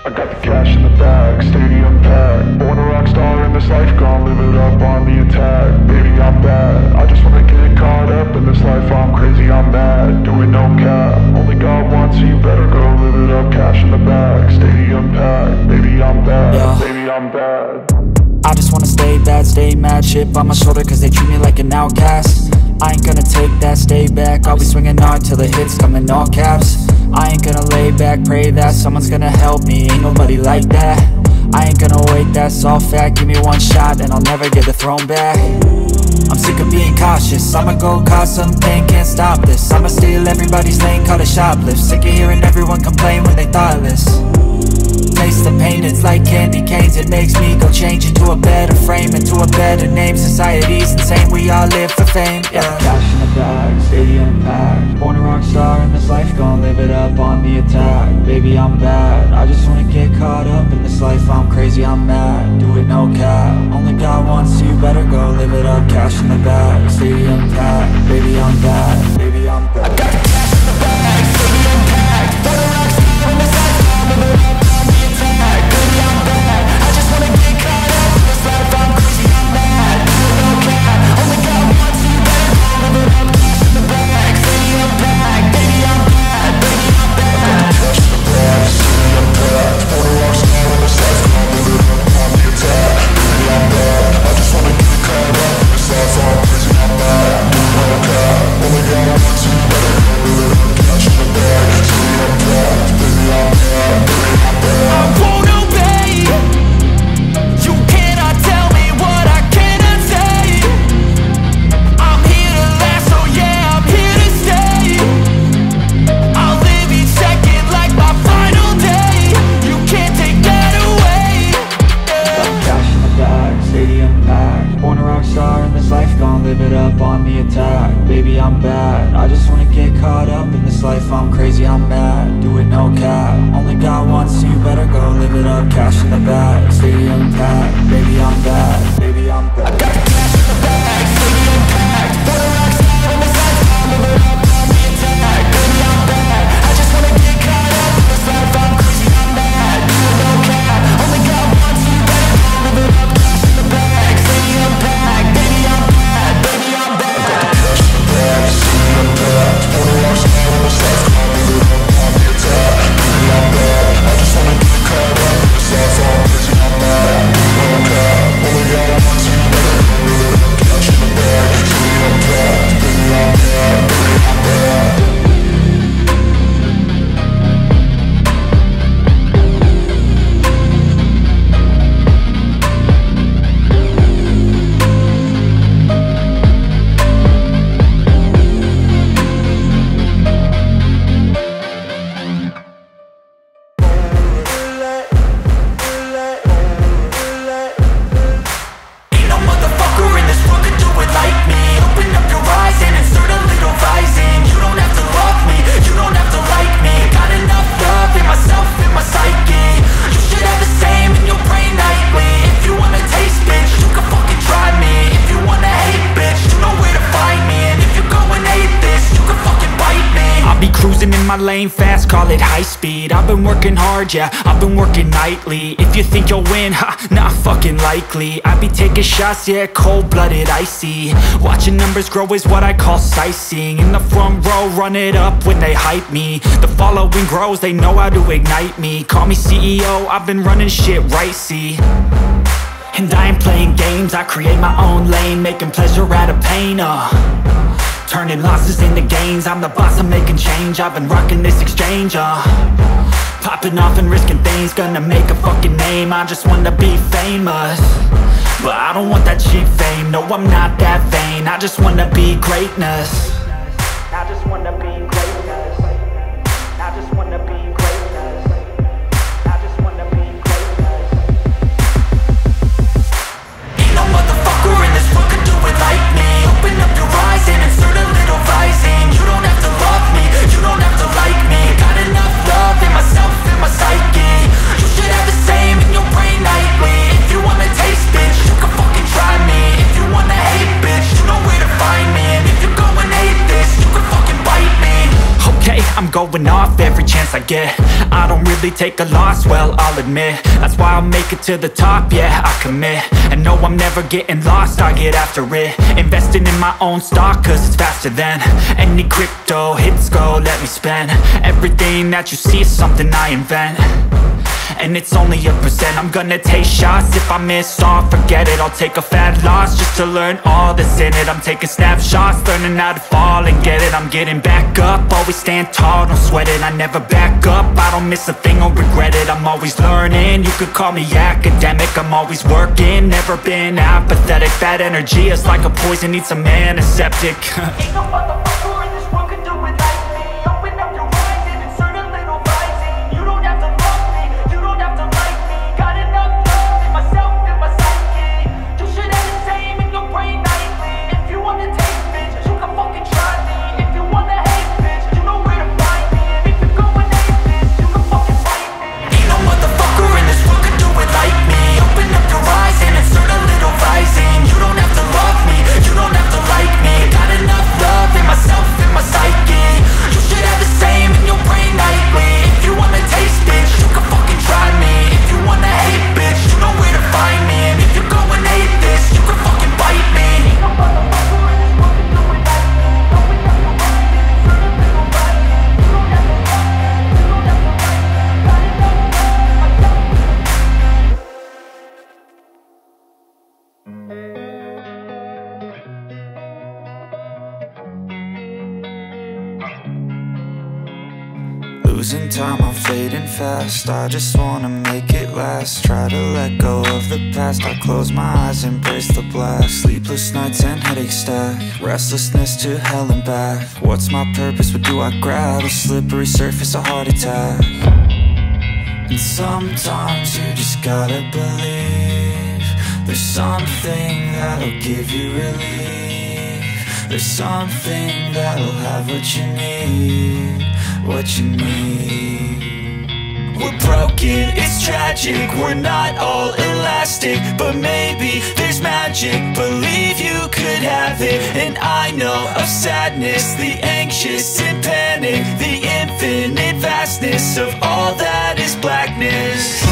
I got the cash in the bag, stadium packed. Born a rock star in this life, gon' live it up on the attack. Baby, I'm bad, I just wanna get caught up in this life. I'm crazy, I'm mad, doing no cap. Only God wants you, better go live it up. Cash in the bag, stadium packed. Baby, I'm bad, yeah. Baby, I'm bad. I just wanna stay bad, stay mad. Chip on my shoulder cause they treat me like an outcast. I ain't gonna take that, stay back. I'll be swinging hard till the hits come in all caps. I ain't gonna lay back, pray that someone's gonna help me. Ain't nobody like that. I ain't gonna wait, that's all fact. Give me one shot and I'll never get the throne back. I'm sick of being cautious, I'ma go cause something, can't stop this. I'ma steal everybody's lane, call it shoplift. Sick of hearing everyone complain when they thoughtless. Taste the pain, it's like candy canes. It makes me go change into a better frame, into a better name. Society's insane, we all live for fame, yeah. Cash in the bag, stadium packed. Born a rock star in this life, gon' live it up on the attack. Baby, I'm bad, I just wanna get caught up in this life. I'm crazy, I'm mad, do it no cap. Only God wants you, better go live it up. Cash in the bag, stadium packed. Baby, I'm bad, baby, I'm bad. I got the cash in the bag, stadium packed. Born a rock star in this life, gon' live it up. I'm crazy, I'm mad, do it no cap. Only God wants you, better go live it up. Cash in the bag, stadium packed. Baby, I'm bad, baby, I'm bad. I got the cash in the bag, stadium packed. Born a rock star in this life, I'll live it up on the attack. Baby, I'm bad, I just wanna get caught up in this life. I'm crazy, I'm mad, do it no cap. Only God wants you, better go live it up. Cash in the bag, stadium packed. Baby, I'm bad, baby, I'm bad. I got the cash in the bag, stadium packed. Born a rock star in this life. My lane fast, call it high speed. I've been working hard, yeah, I've been working nightly. If you think you'll win, ha, not fucking likely. I be taking shots, yeah, cold-blooded, icy. Watching numbers grow is what I call sightseeing. In the front row, run it up when they hype me. The following grows, they know how to ignite me. Call me CEO, I've been running shit right, see. And I ain't playing games, I create my own lane. Making pleasure out of pain, turning losses into gains. I'm the boss, I'm making change. I've been rocking this exchange, popping off and risking things. Gonna make a fucking name, I just wanna be famous. But I don't want that cheap fame, no, I'm not that vain. I just wanna be greatness. I just wanna be greatness. I just wanna be greatness. I just wanna be greatness. Ain't no motherfucker in this world could do it like me. Open up your eyes and insert a little rising. You don't have to love me, you don't have to like me. Got enough love in myself, in my psyche. You should have the same in your brain nightly. If you wanna taste, bitch, you can fucking try me. If you wanna hate, bitch, you know where to find me. And if you're going hate, going off every chance I get. I don't really take a loss, well, I'll admit. That's why I'll make it to the top, yeah, I commit. And no, I'm never getting lost, I get after it. Investing in my own stock, cause it's faster than any crypto hits go, let me spend. Everything that you see is something I invent, and it's only a percent. I'm gonna take shots, if I miss all, forget it. I'll take a fat loss just to learn all that's in it. I'm taking snapshots, learning how to fall and get it. I'm getting back up, always stand tall, don't sweat it. I never back up, I don't miss a thing or regret it. I'm always learning, you could call me academic. I'm always working, never been apathetic. Bad energy is like a poison, needs some antiseptic. Ain't no motherfucker in this world can do it like me. Open up your eyes and insert a little rising. You don't have to love me, you don't have to like me. Got enough love in myself and my psyche. You should have the same in your brain nightly. If you wanna taste, bitch, you can fucking try me. If you wanna hate, bitch, you know where to find me. And if you're going hate, bitch, you can fucking fight me. Ain't no motherfucker in this world can do it like me. Open up your eyes and insert a little rising. You don't have to love me, you don't have to like me. Got enough love in myself and my psyche. You should have the same in your brain nightly. If you wanna taste, bitch, you can fucking try me. If you wanna hate, bitch, you know where to find me. And if you're going hate this, you can fucking bite me. Ain't no motherfucker in this world can do it like me. Open up your eyes and insert a little rising. You don't have to love me, you don't have to like me. Got enough love in myself and my Losing time, I'm fading fast. I just wanna make it last. Try to let go of the past. I close my eyes, embrace the blast. Sleepless nights and headaches stack. Restlessness to hell and back. What's my purpose? What do I grab? A slippery surface, a heart attack. And sometimes you just gotta believe there's something that'll give you relief. There's something that'll have what you need, what you need. We're broken, it's tragic, we're not all elastic, but maybe there's magic. Believe you could have it. And I know of sadness, the anxious and panic, the infinite vastness of all that is blackness.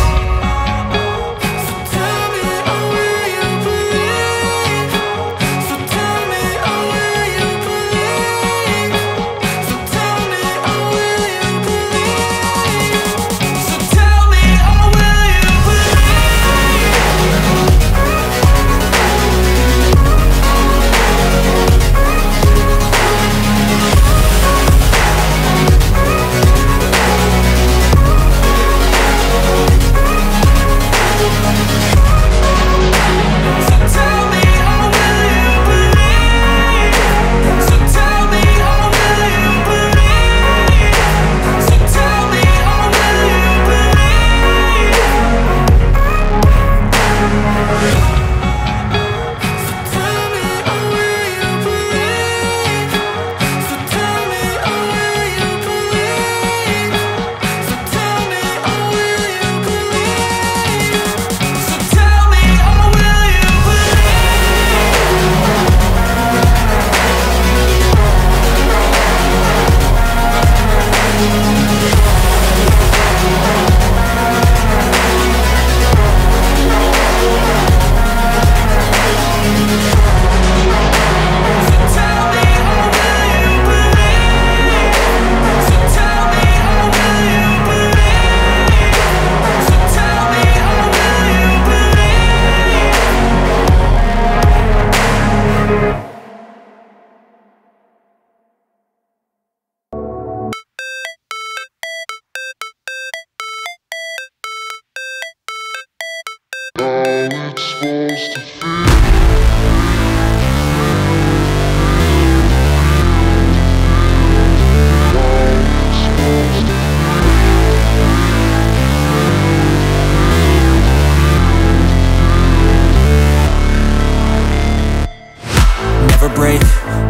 Never break,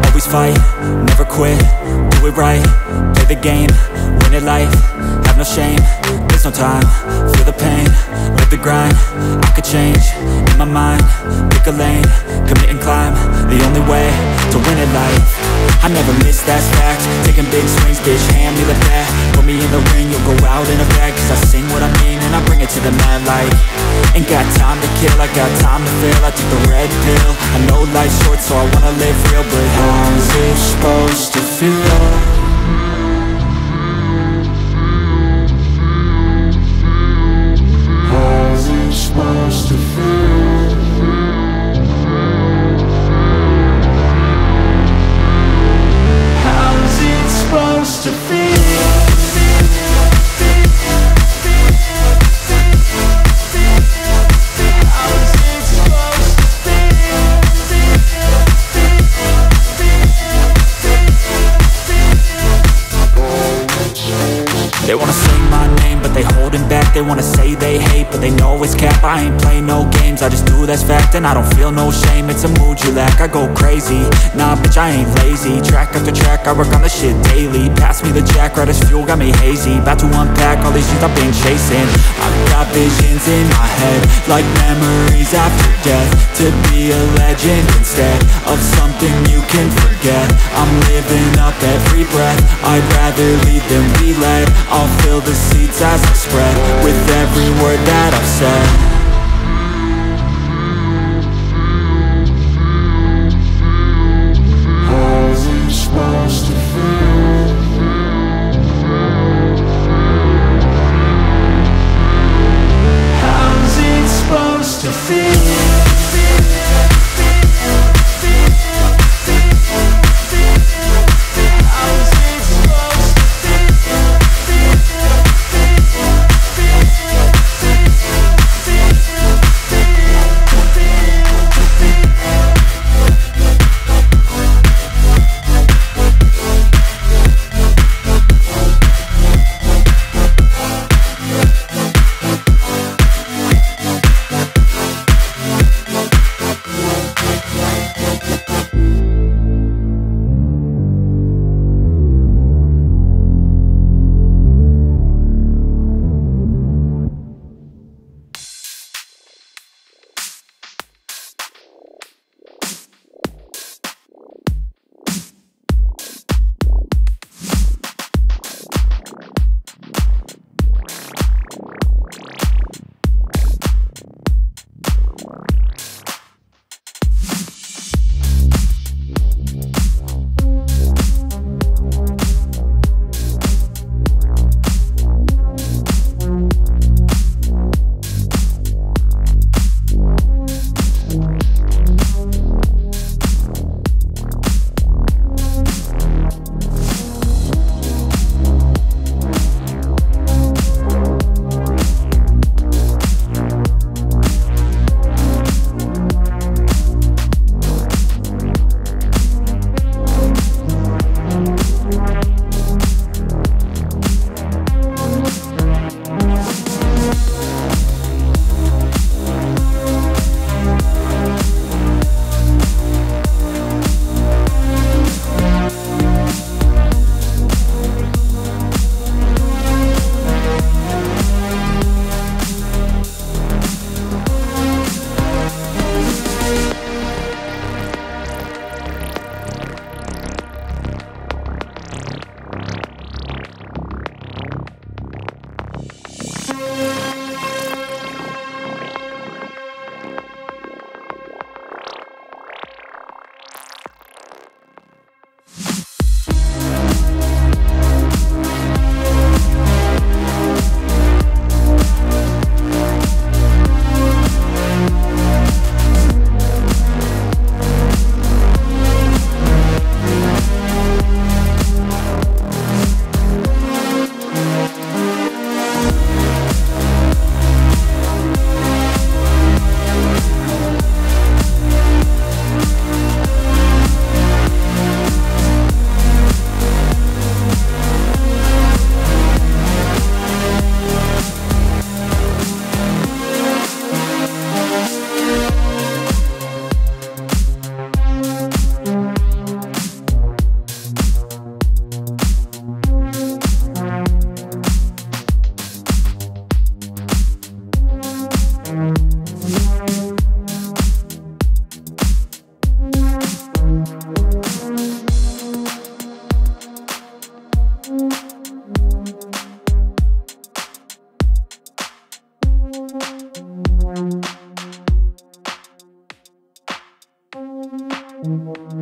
always fight, never quit, do it right, play the game, win it life, have no shame, there's no time, feel the pain, live the grind, I could change, in my mind, pick a lane, commit and climb, the only way to win it life. I never miss, that's fact. Taking big swings, bitch, hand me the bat. Put me in the ring, you'll go out in a bag. Cause I sing what I mean and I bring it to the mad light. Ain't got time to kill, I got time to feel. I took the red pill, I know life's short so I wanna live real. But how's it supposed to feel? How's it supposed to feel? How's it supposed to feel? They wanna say my name, but they holding back. They wanna say they hate, but they know it's cap. I ain't play no games, I just do that's fact. And I don't feel no shame, it's a mood you lack. I go crazy, nah bitch I ain't lazy. Track after track, I work on the shit daily. Pass me the jack, right as fuel, got me hazy. About to unpack all these things I've been chasing. I've got visions in my head, like memories after death. To be a legend instead of something you can forget. I'm living up every breath, I'd rather lead than be led. I'll fill the seats as I spread with every word that I've said. How's it supposed to feel? How's it supposed to feel?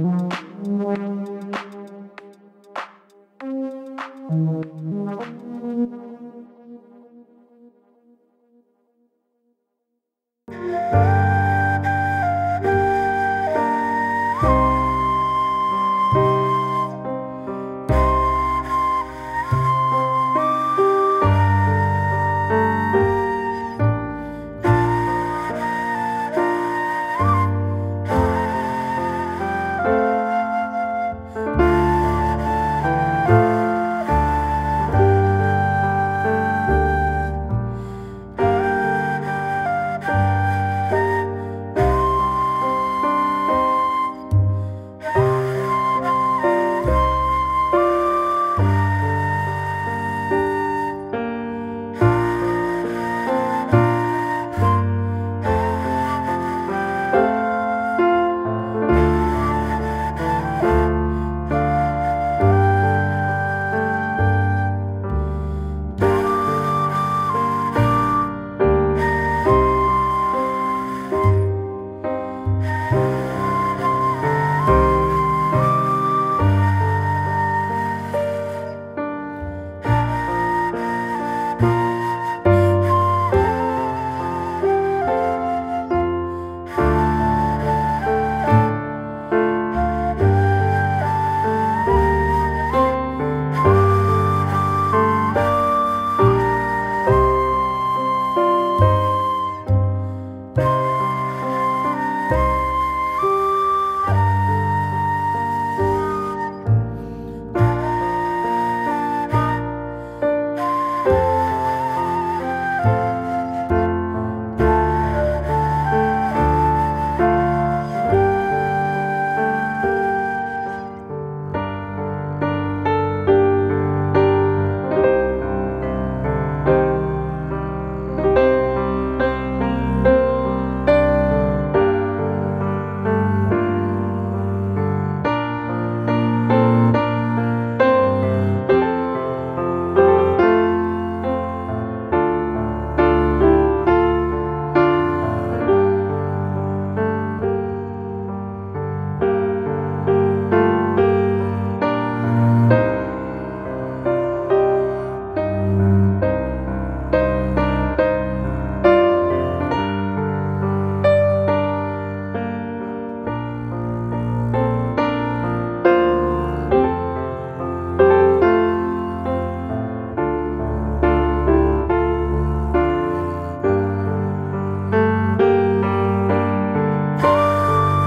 Thank